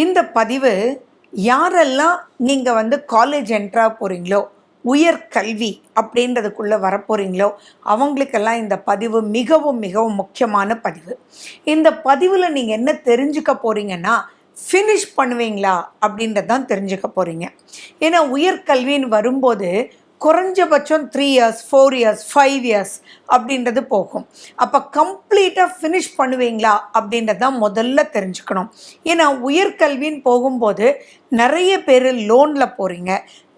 இந்த பதிவு யாரெல்லாம் நீங்கள் காலேஜ் என்ட்ரா போகிறீங்களோ, உயர்கல்வி அப்படின்றதுக்குள்ளே வரப்போகிறீங்களோ அவங்களுக்கெல்லாம் இந்த பதிவு மிகவும் மிகவும் முக்கியமான பதிவு. இந்த பதிவில் நீங்கள் என்ன தெரிஞ்சுக்க போகிறீங்கன்னா, ஃபினிஷ் பண்ணுவீங்களா அப்படின்றது தான் தெரிஞ்சுக்க போகிறீங்க. ஏன்னா உயர்கல்வின்னு வரும்போது குறைஞ்சபட்சம் 3 இயர்ஸ் 4 இயர்ஸ் 5 இயர்ஸ் அப்படின்றது போகும். அப்போ கம்ப்ளீட்டாக ஃபினிஷ் பண்ணுவீங்களா அப்படின்றது தான் முதல்ல தெரிஞ்சுக்கணும். ஏன்னா உயர்கல்வின்னு போகும்போது நிறைய பேர் லோனில் போகிறீங்க,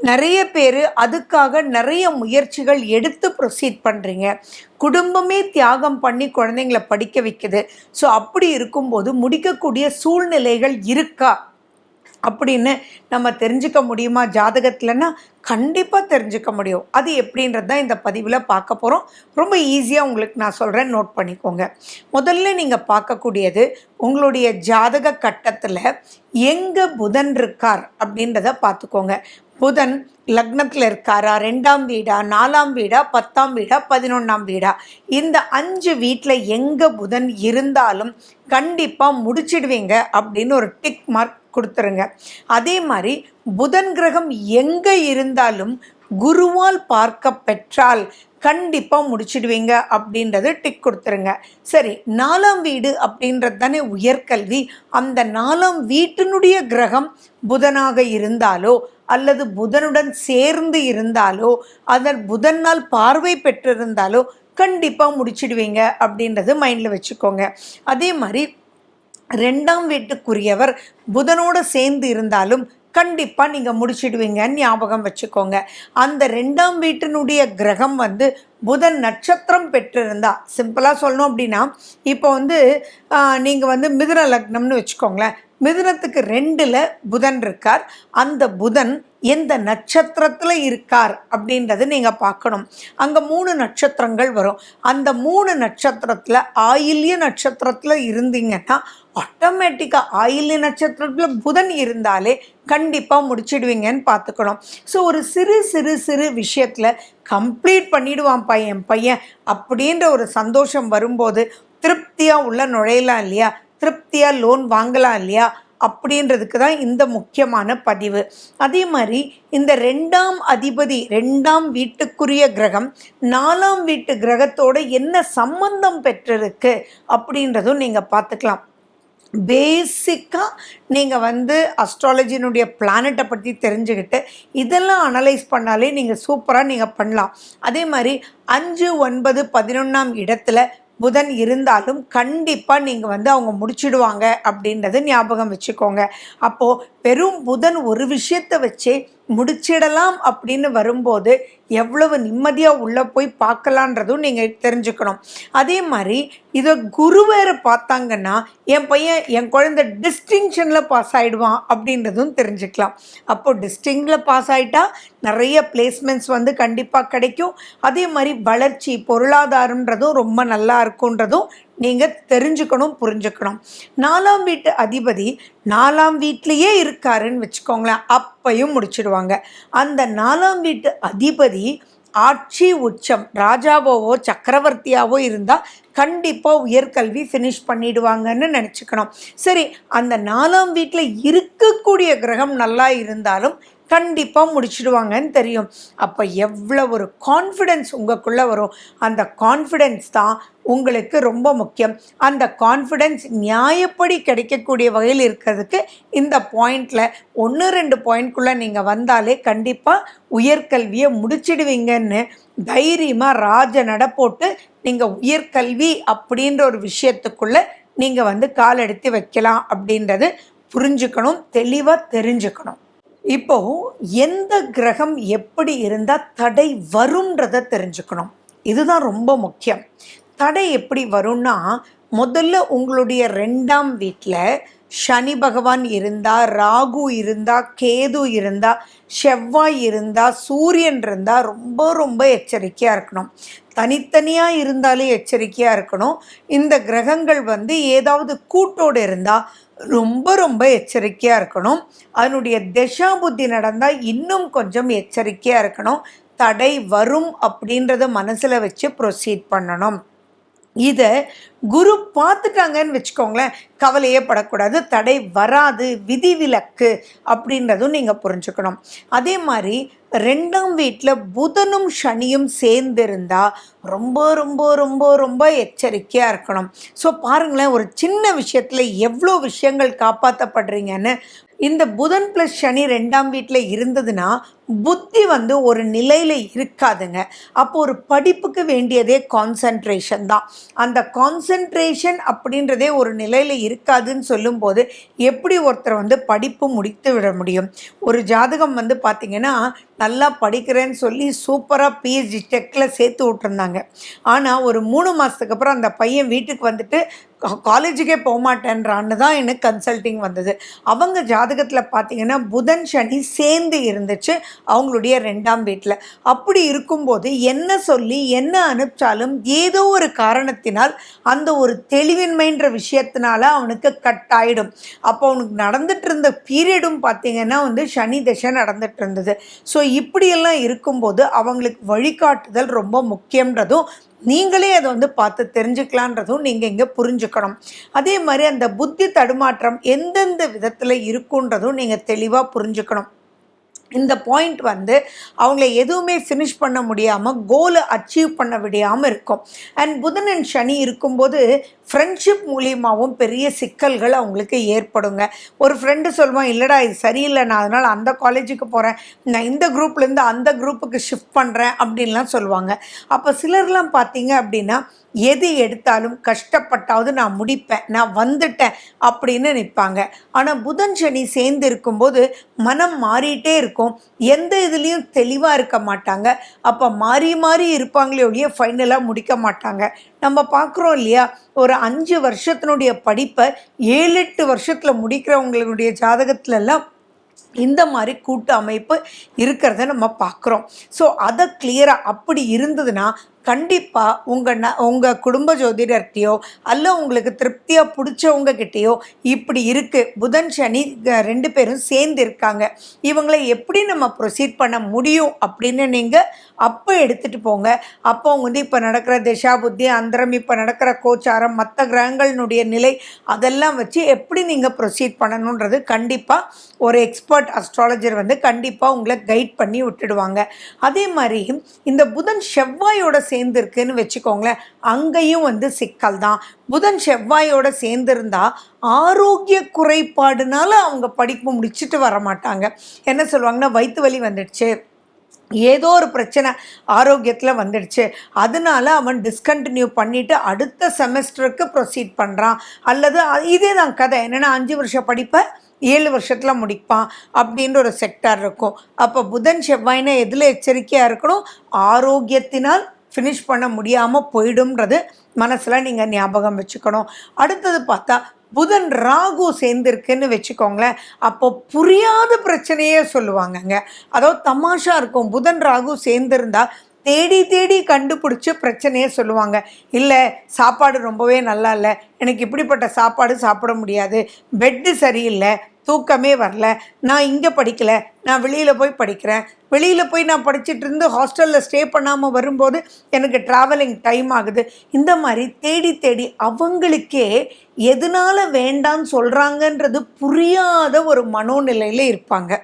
நிறைய பேர் அதுக்காக நிறைய முயற்சிகள் எடுத்து ப்ரொசீட் பண்ணுறீங்க, குடும்பமே தியாகம் பண்ணி குழந்தைங்களை படிக்க வைக்குது. ஸோ அப்படி இருக்கும்போது முடிக்கக்கூடிய சூழ்நிலைகள் இருக்கா அப்படின்னு நம்ம தெரிஞ்சுக்க முடியுமா ஜாதகத்தில்னா? கண்டிப்பாக தெரிஞ்சுக்க முடியும். அது எப்படின்றது தான் இந்த பதிவில் பார்க்க போகிறோம். ரொம்ப ஈஸியாக உங்களுக்கு நான் சொல்கிறேன், நோட் பண்ணிக்கோங்க. முதல்ல நீங்கள் பார்க்கக்கூடியது உங்களுடைய ஜாதக கட்டத்தில் எங்கே புதன் இருக்கார் அப்படின்றத பார்த்துக்கோங்க. புதன் லக்னத்தில் இருக்காரா, 2ஆம் வீடா, 4ஆம் வீடா, 10ஆம் வீடா, 11ஆம் வீடா, இந்த 5 வீட்டில் எங்கே புதன் இருந்தாலும் கண்டிப்பாக முடிச்சிடுவீங்க அப்படின்னு ஒரு டிக் மார்க் கொடுத்துருங்க. அதே மாதிரி புதன் கிரகம் எங்கே இருந்தாலும் குருவால் பார்க்க பெற்றால் கண்டிப்பாக முடிச்சிடுவீங்க அப்படின்றது டிக் கொடுத்துருங்க. சரி, 4ஆம் வீடு அப்படின்றது தானே உயர்கல்வி. அந்த 4ஆம் வீட்டினுடைய கிரகம் புதனாக இருந்தாலோ அல்லது புதனுடன் சேர்ந்து இருந்தாலோ அதன் புதனால் பார்வை பெற்றிருந்தாலோ கண்டிப்பாக முடிச்சிடுவீங்க அப்படின்றது மைண்டில் வச்சுக்கோங்க. அதே மாதிரி 2ஆம் வீட்டுக்குரியவர் புதனோடு சேர்ந்து இருந்தாலும் கண்டிப்பாக நீங்கள் முடிச்சிடுவீங்கன்னு ஞாபகம் வச்சுக்கோங்க. அந்த 2ஆம் வீட்டினுடைய கிரகம் புதன் நட்சத்திரம் பெற்றிருந்தா, சிம்பிளாக சொல்லணும் அப்படின்னா, இப்போ நீங்கள் மிதுன லக்னம்னு வச்சுக்கோங்களேன். மிதுனத்துக்கு 2ல் புதன் இருக்கார். அந்த புதன் எந்த நட்சத்திரத்தில் இருக்கார் அப்படின்றது நீங்கள் பார்க்கணும். அங்கே 3 நட்சத்திரங்கள் வரும். அந்த 3 நட்சத்திரத்தில் ஆயில்ய நட்சத்திரத்தில் இருந்தீங்கன்னா ஆட்டோமேட்டிக்காக ஆயில்ய நட்சத்திரத்தில் புதன் இருந்தாலே கண்டிப்பாக முடிச்சிடுவீங்கன்னு பார்த்துக்கணும். ஸோ ஒரு சிறு சிறு சிறு விஷயத்தில் கம்ப்ளீட் பண்ணிவிடுவான்ப்பா என் பையன் அப்படின்ற ஒரு சந்தோஷம் வரும்போது திருப்தியாக உள்ள நுழையலாம் இல்லையா, திருப்தியாக லோன் வாங்கலாம் இல்லையா, அப்படின்றதுக்கு தான் இந்த முக்கியமான பதிவு. அதே மாதிரி இந்த 2ஆம் அதிபதி 2ஆம் வீட்டுக்குரிய கிரகம் 4ஆம் வீட்டு கிரகத்தோடு என்ன சம்பந்தம் பெற்றிருக்கு அப்படின்றதும் நீங்கள் பார்த்துக்கலாம். பேசிக்காக நீங்கள் அஸ்ட்ராலஜினுடைய பிளானட்டை பற்றி தெரிஞ்சுக்கிட்டு இதெல்லாம் அனலைஸ் பண்ணாலே நீங்கள் சூப்பராக நீங்கள் பண்ணலாம். அதே மாதிரி 5, 9, 11ஆம் இடத்துல புதன் இருந்தாலும் கண்டிப்பாக நீங்கள் அவங்க முடிச்சிடுவாங்க அப்படின்றது ஞாபகம் வச்சுக்கோங்க. அப்போது பெரும் புதன் ஒரு விஷயத்தை வச்சே முடிச்சிடலாம் அப்படின்னு வரும்போது எவ்வளவு நிம்மதியாக உள்ளே போய் பார்க்கலான்றதும் நீங்கள் தெரிஞ்சுக்கணும். அதே மாதிரி இதை குரு வேறு பார்த்தாங்கன்னா என் பையன் என் குழந்தை டிஸ்டிங்ஷனில் பாஸ் ஆகிடுவான் அப்படின்றதும் தெரிஞ்சுக்கலாம். அப்போது டிஸ்டிங்கில் பாஸ் ஆகிட்டா நிறைய பிளேஸ்மெண்ட்ஸ் கண்டிப்பாக கிடைக்கும். அதே மாதிரி வளர்ச்சி பொருளாதாரன்றதும் ரொம்ப நல்லா இருக்குன்றதும் நீங்கள் தெரிஞ்சுக்கணும், புரிஞ்சுக்கணும். 4ஆம் வீட்டு அதிபதி 4ஆம் வீட்லேயே இருக்காருன்னு வச்சுக்கோங்களேன், அப்பையும் முடிச்சிடுவாங்க. அந்த 4ஆம் வீட்டு அதிபதி ஆட்சி உச்சம் ராஜாவோவோ சக்கரவர்த்தியாவோ இருந்தால் கண்டிப்பாக உயர்கல்வி ஃபினிஷ் பண்ணிடுவாங்கன்னு நினச்சிக்கணும். சரி, அந்த 4ஆம் வீட்டில் இருக்கக்கூடிய கிரகம் நல்லா இருந்தாலும் கண்டிப்பாக முடிச்சிடுவாங்கன்னு தெரியும். அப்போ எவ்வளோ ஒரு கான்ஃபிடென்ஸ் உங்களுக்குள்ளே வரும். அந்த கான்ஃபிடென்ஸ் தான் உங்களுக்கு ரொம்ப முக்கியம். அந்த கான்ஃபிடென்ஸ் நியாயப்படி கிடைக்கக்கூடிய வகையில் இருக்கிறதுக்கு இந்த பாயிண்டில் 1-2 பாயிண்ட்குள்ளே நீங்கள் வந்தாலே கண்டிப்பாக உயர்கல்வியை முடிச்சிடுவீங்கன்னு தைரியமாக ராஜ நட போட்டு நீங்கள் உயர்கல்வி அப்படின்ற ஒரு விஷயத்துக்குள்ளே நீங்கள் கால் எடுத்து வைக்கலாம் அப்படின்றது புரிஞ்சுக்கணும், தெளிவாக தெரிஞ்சுக்கணும். இப்போது எந்த கிரகம் எப்படி இருந்தால் தடை வரும்ன்றதை தெரிஞ்சுக்கணும். இதுதான் ரொம்ப முக்கியம். தடை எப்படி வரும்னா, முதல்ல உங்களுடைய 2ஆம் வீட்டில் சனி பகவான் இருந்தால், ராகு இருந்தால், கேது இருந்தால், செவ்வாய் இருந்தால், சூரியன் இருந்தால் ரொம்ப ரொம்ப எச்சரிக்கையாக இருக்கணும். தனித்தனியாக இருந்தாலே எச்சரிக்கையாக இருக்கணும். இந்த கிரகங்கள் ஏதாவது கூட்டோடு இருந்தால் ரொம்ப ரொம்ப எச்சரிக்கையாக இருக்கணும். அதனுடைய திசா புத்தி நடந்தால் இன்னும் கொஞ்சம் எச்சரிக்கையாக இருக்கணும். தடை வரும் அப்படின்றத மனசில் வச்சு ப்ரொசீட் பண்ணணும். இதை குரு பார்த்துட்டாங்கன்னு வச்சுக்கோங்களேன், கவலையே படக்கூடாது, தடை வராது, விதிவிலக்கு அப்படின்றதும் நீங்கள் புரிஞ்சுக்கணும். அதே மாதிரி 2ஆம் வீட்டில் புதனும் சனியும் சேர்ந்திருந்தா ரொம்ப ரொம்ப ரொம்ப ரொம்ப எச்சரிக்கையாக இருக்கணும். ஸோ பாருங்களேன், ஒரு சின்ன விஷயத்தில் எவ்வளோ விஷயங்கள் காப்பாற்றப்படுறீங்கன்னு. இந்த புதன் ப்ளஸ் சனி 2ஆம் வீட்டில் இருந்ததுன்னா புத்தி வந்து ஒரு நிலையில் இருக்காதுங்க. அப்போ ஒரு படிப்புக்கு வேண்டியதே கான்சன்ட்ரேஷன் தான். அந்த கான்சன்ட்ரேஷன் அப்படின்றதே ஒரு நிலையில் இருக்காதுன்னு சொல்லும்போது எப்படி ஒருத்தர் வந்து படிப்பு முடித்து விட முடியும்? ஒரு ஜாதகம் வந்து பார்த்திங்கன்னா, நல்லா படிக்கிறேன்னு சொல்லி சூப்பராக பிஹெச்டி டெக்கில் சேர்த்து விட்டுருந்தாங்க. ஆனால் ஒரு 3 மாதத்துக்கு அப்புறம் அந்த பையன் வீட்டுக்கு வந்துட்டு காலேஜுக்கே போக மாட்டேன்றான்னு தான் எனக்கு கன்சல்ட்டிங் வந்தது. அவங்க ஜாதகத்தில் பார்த்திங்கன்னா புதன் சனி சேர்ந்து இருந்துச்சு அவங்களுடைய 2ஆம் வீட்டில். அப்படி இருக்கும்போது என்ன சொல்லி என்ன அனுப்பிச்சாலும் ஏதோ ஒரு காரணத்தினால் அந்த ஒரு தெளிவின்மைன்ற விஷயத்தினால அவனுக்கு கட் ஆகிடும். அப்போ அவனுக்கு நடந்துட்டு இருந்த பீரியடும் பார்த்திங்கன்னா வந்து சனி தசை நடந்துட்டு இருந்தது. ஸோ இப்படியெல்லாம் இருக்கும்போது அவங்களுக்கு வழிகாட்டுதல் ரொம்ப முக்கியன்றதும் நீங்களே அதை வந்து பார்த்து தெரிஞ்சுக்கலான்றதும் நீங்கள் இங்கே புரிஞ்சுக்கணும். அதே மாதிரி அந்த புத்தி தடுமாற்றம் எந்தெந்த விதத்தில் இருக்குன்றதும் நீங்கள் தெளிவாக புரிஞ்சுக்கணும். இந்த பாயிண்ட் வந்து அவங்கள எதுவுமே ஃபினிஷ் பண்ண முடியாமல் கோலை அச்சீவ் பண்ண விடாமல் இருக்கும். அண்ட் புதன் அண்ட் சனி இருக்கும்போது ஃப்ரெண்ட்ஷிப் மூலியமாகவும் பெரிய சிக்கல்கள் அவங்களுக்கு ஏற்படுங்க. ஒரு ஃப்ரெண்டு சொல்லுவான், இல்லைடா இது சரியில்லை, நான் அதனால் அந்த காலேஜுக்கு போகிறேன், நான் இந்த குரூப்லேருந்து அந்த குரூப்புக்கு ஷிஃப்ட் பண்ணுறேன் அப்படின்லாம் சொல்லுவாங்க. அப்போ சிலர்லாம் பார்த்தீங்க அப்படின்னா எது எடுத்தாலும் கஷ்டப்பட்டாவது நான் முடிப்பேன், நான் வந்துட்டேன் அப்படின்னு நிற்பாங்க. ஆனால் புதன் சனி சேர்ந்து இருக்கும்போது மனம் மாறிட்டே இருக்கும், எந்த இதுலேயும் தெளிவாக இருக்க மாட்டாங்க. அப்போ மாறி மாறி இருப்பாங்களே ஒழிய ஃபைனலாக முடிக்க மாட்டாங்க. நம்ம பார்க்குறோம் இல்லையா, ஒரு 5 வருஷத்தினுடைய படிப்பை 7-8 வருஷத்தில் முடிக்கிறவங்களுடைய ஜாதகத்துலலாம் இந்த மாதிரி கூட்டு அமைப்பு இருக்கிறத நம்ம பார்க்குறோம். ஸோ அதை கிளியராக அப்படி இருந்ததுன்னா கண்டிப்பாக உங்கள் குடும்ப ஜோதிடர்கிட்டையோ அல்ல உங்களுக்கு திருப்தியாக பிடிச்சவங்க கிட்டேயோ இப்படி இருக்குது, புதன் சனி 2 பேரும் சேர்ந்து இருக்காங்க, இவங்களை எப்படி நம்ம ப்ரொசீட் பண்ண முடியும் அப்படின்னு நீங்கள் அப்போ எடுத்துகிட்டு போங்க. அப்போ அவங்க வந்து இப்போ நடக்கிற திசா புத்தி அந்தரம், இப்போ நடக்கிற கோச்சாரம், மற்ற கிரகங்களினுடைய நிலை, அதெல்லாம் வச்சு எப்படி நீங்கள் ப்ரொசீட் பண்ணணுன்றது கண்டிப்பாக ஒரு எக்ஸ்பர்ட் அஸ்ட்ராலஜர் வந்து கண்டிப்பாக உங்களை கைட் பண்ணி விட்டுடுவாங்க. அதே மாதிரி இந்த புதன் செவ்வாயோட சேர்ந்துருக்குன்னு வச்சுக்கோங்களேன், அங்கேயும் வந்து சிக்கல் தான். புதன் செவ்வாயோட சேர்ந்துருந்தா ஆரோக்கிய குறைபாடுனால அவங்க படிப்பு முடிச்சுட்டு வர மாட்டாங்க. என்ன சொல்லுவாங்கன்னா, வயிற்று வலி வந்துடுச்சு, ஏதோ ஒரு பிரச்சனை ஆரோக்கியத்தில் வந்துடுச்சு, அதனால அவன் டிஸ்கண்டினியூ பண்ணிவிட்டு அடுத்த செமஸ்டருக்கு ப்ரொசீட் பண்ணுறான். அல்லது இதே தான் கதை என்னென்னா 5 வருஷம் படிப்பை 7 வருஷத்தில் முடிப்பான் அப்படின்ற ஒரு செக்டார் இருக்கும். அப்போ புதன் செவ்வாய்னா எதில் எச்சரிக்கையாக இருக்கணும்? ஆரோக்கியத்தினால் ஃபினிஷ் பண்ண முடியாமல் போயிடும்ன்றது மனசில் நீங்கள் ஞாபகம் வச்சுக்கணும். அடுத்தது பார்த்தா புதன் ராகு சேர்ந்துருக்குன்னு வச்சுக்கோங்களேன், அப்போ புரியாத பிரச்சனையே சொல்லுவாங்கங்க. அதாவது தமாஷா இருக்கும், புதன் ராகு சேர்ந்துருந்தா தேடி தேடி கண்டுபிடிச்சி பிரச்சனையே சொல்லுவாங்க. இல்லை சாப்பாடு ரொம்பவே நல்லா இல்லை, எனக்கு இப்படிப்பட்ட சாப்பாடு சாப்பிட முடியாது, பெட்டு சரியில்லை, தூக்கமே வரல, நான் இங்கே படிக்கலை, நான் வெளியில் போய் படிக்கிறேன், வெளியில் போய் நான் படிச்சுட்டு இருந்து ஹாஸ்டலில் ஸ்டே பண்ணாமல் வரும்போது எனக்கு ட்ராவலிங் டைம் ஆகுது. இந்த மாதிரி தேடி தேடி அவங்களுக்கே எதனால் வேண்டான்னு சொல்கிறாங்கன்றது புரியாத ஒரு மனோநிலையில் இருப்பாங்க.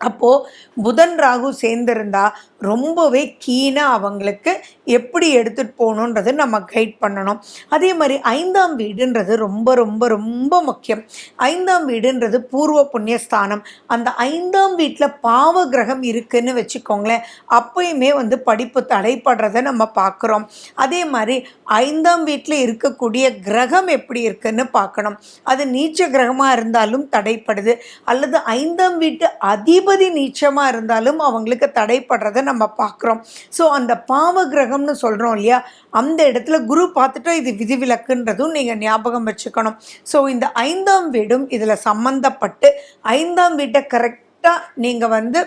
அப்போது புதன் ராகு சேர்ந்துருந்தா ரொம்பவே கீனாக அவங்களுக்கு எப்படி எடுத்துகிட்டு போகணுன்றது நம்ம கைட் பண்ணணும். அதே மாதிரி 5ஆம் வீடுன்றது ரொம்ப ரொம்ப ரொம்ப முக்கியம். 5ஆம் வீடுன்றது பூர்வ புண்ணியஸ்தானம். அந்த 5ஆம் வீட்டில் பாவ கிரகம் இருக்குதுன்னு வச்சுக்கோங்களேன், அப்பயுமே வந்து படிப்பு தடைப்படுறதை நம்ம பார்க்குறோம். அதே மாதிரி 5ஆம் வீட்டில் இருக்கக்கூடிய கிரகம் எப்படி இருக்குதுன்னு பார்க்கணும். அது நீச்ச கிரகமாக இருந்தாலும் தடைப்படுது, அல்லது 5ஆம் வீட்டு அதிபதி நீச்சமாக இருந்தாலும் அவங்களுக்கு தடைப்படுறதை நம்ம பார்க்குறோம். ஸோ அந்த பாவ கிரகம்னு சொல்கிறோம் இல்லையா, அந்த இடத்துல குரு பார்த்துட்டா இது விதிவிலக்குன்றதும் நீங்கள் ஞாபகம் வச்சுக்கணும். ஸோ இந்த 5ஆம் வீடும் இதில் சம்மந்தப்பட்டு 5ஆம் வீட்டை கரெக்டாக நீங்கள் வந்து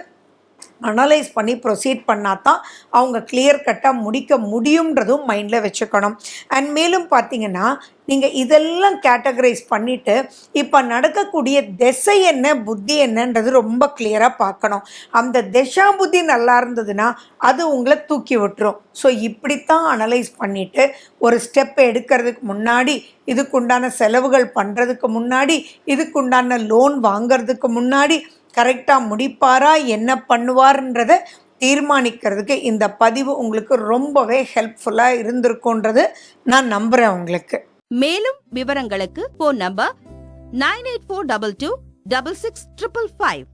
அனலைஸ் பண்ணி ப்ரொசீட் பண்ணால் தான் அவங்க கிளியர் கட்டாக முடிக்க முடியுன்றதும் மைண்டில் வச்சுக்கணும். அண்ட் மேலும் பார்த்தீங்கன்னா, நீங்கள் இதெல்லாம் கேட்டகரைஸ் பண்ணிவிட்டு இப்போ நடக்கக்கூடிய திசை என்ன, புத்தி என்னன்றது ரொம்ப கிளியராக பார்க்கணும். அந்த திசா புத்தி நல்லா இருந்ததுன்னா அது உங்களை தூக்கி விட்டுரும். ஸோ இப்படித்தான் அனலைஸ் பண்ணிவிட்டு ஒரு ஸ்டெப் எடுக்கிறதுக்கு முன்னாடி, இதுக்குண்டான செலவுகள் பண்ணுறதுக்கு முன்னாடி, இதுக்குண்டான லோன் வாங்கிறதுக்கு முன்னாடி கரெக்டாக முடிப்பாரா, என்ன பண்ணுவார்ன்றதை தீர்மானிக்கிறதுக்கு இந்த பதிவு உங்களுக்கு ரொம்பவே ஹெல்ப்ஃபுல்லாக இருந்திருக்குன்றது நான் நம்புகிறேன் உங்களுக்கு. மேலும் விவரங்களுக்கு ஃபோன் நம்பர் 9842226655.